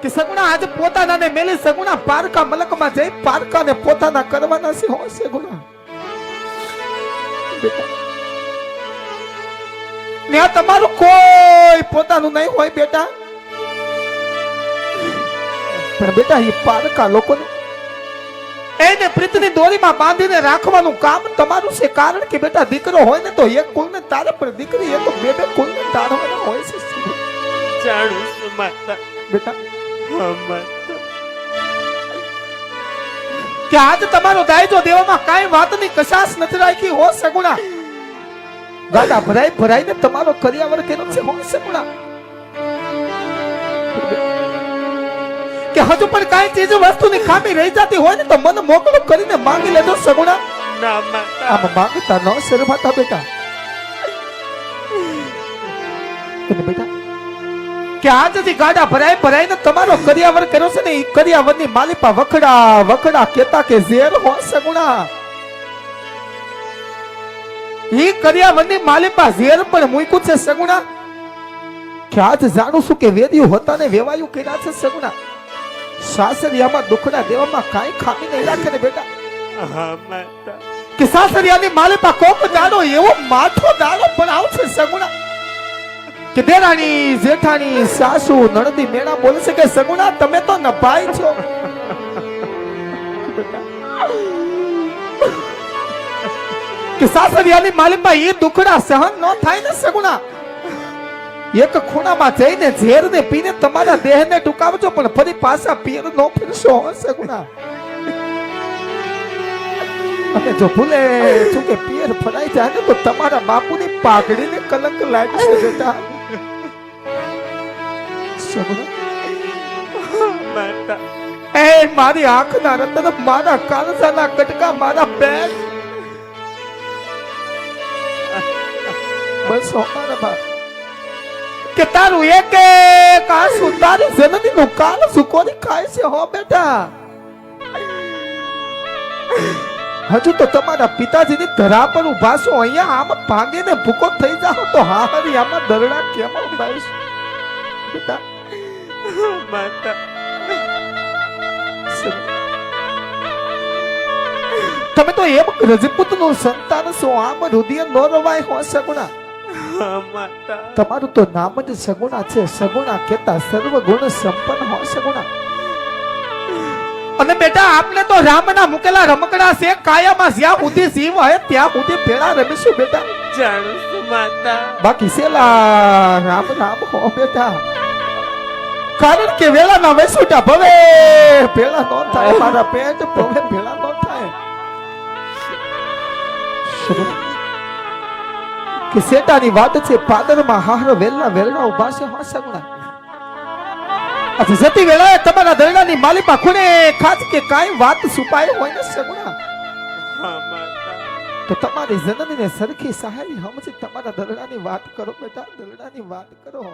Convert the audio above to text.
કે સગુણા આજે પોતાનાને મેલી સગુણા પારકા મલકમાં જઈ પારકાને પોતાના કરવાના છે હો સગુણા બેટા ને આ તમારું કોઈ પોતાનું નહીં હોય બેટા પણ બેટા એ પારકા લોકોને એને પ્રીતની દોરીમાં બાંધીને રાખવાનું કામ તમારું છે કારણ કે બેટા દીકરો હોય ને તો એક કુલને તારે પણ દીકરી એ તો બે બે કુલને તારવાના હોય છે જાણું છું માતા બેટા માતા કે આજ તમારો દાયજો દેવામાં કાંઈ વાતની કશાશ નથી રાખી હો સગુણા ગાડા ભરાઈ ભરાઈને તમારો કરિયાવર કેનો છે હો સગુણા કે હજુ પણ કાંઈ ચીજ વસ્તુની ખામી રહી જતી હોય ને તો મન મોકળું કરીને માંગી લેજો સગુણા ના માતા આમ માંગતા ન શરમાતા બેટા બેટા કે આજથી ગાડા ભરાઈ ભરાઈને તમારો કરિયાવર કર્યો છે ને એ કરિયાવરની માલિપા વખડા વખડા કેતા કે ઝેર હો સગુણા ઈ કરિયાવરની માલિપા ઝેર પણ મૂક્યું છે સગુણા કે આજ જાણું છું કે વેદિયું હોતા ને વેવાયું કર્યા છે સગુણા સાસરિયામાં દુખડા દેવામાં કાંઈ ખામી નહીં રાખે ને બેટા માતા કે સાસરિયાની માલિપા કોક દાડો એવો માથો દાડો પણ આવશે સગુણા કે દેરાણી જેઠાણી સાસુ નણદી મેણા બોલે છે કે સગુણા તમે તો નભાઈ છો કે સાસરિયાની માલિપા એ દુખડા સહન ન થાય ને સગુણા એક ખૂણામાં જઈને ઝેરને પીને તમારા દેહને ટૂંકાવજો પણ ફરી પાછા પિયર નો ફેરશો સગુણા અને જો ભૂલે ચૂકે પિયર ફરાઈ જાય ને તો તમારા બાપુની પાઘડીને કલંક લાગશે બેટા માતા એ મારી આંખના રતન મારા કાળજાના કટકા મારા બેન બસ મારા બાપ કે તારું એક એક આંસુ તારી જનનીનું કાલ સુકોરી ખાય છે હો બેટા હજુ તો તમારા પિતાજીની ધરા પર ઉભા છો અહીંયા આમ ભાંગીને ભૂકો થઈ જાવ તો હારી આમાં દરડા કેમ ઉભાઈશ બેટા માતા તમે તો એમ રજપૂતનું સંતાન છો આમ રુધિર નો રવાય હો સગુણા માતા તમારું તો નામ જ સગુણા છે સગુણા કેતા સર્વ ગુણ સંપન્ન હો સગુણા અને બેટા આપને તો રામના મુકેલા રમકડા છે કાયામાં જ્યાં સુધી જીવ હે ત્યાં સુધી ભેળા રમીશું બેટા જાણું છું માતા બાકી સેલા રામ રામ હો બેટા કારણ કે વેલાના વેસુટા ભવે ભેળા નો થાય મારા પેટ ભવે ભેળા નો થાય કે સેટાની વાત છે પાદરમાં હાર વેલના વેલના ઉભા છે હો સગુણા અચ્છા જતી વેળાએ તમારા દરડાની માલિપા ખૂણે ખાસ કે કાંઈ વાત છુપાઈ હોય ને સગુણા માતા તો તમારી જનનીને સરખી સહાયની સમજી તમારા દરડાની વાત કરો બેટા દરડાની વાત કરો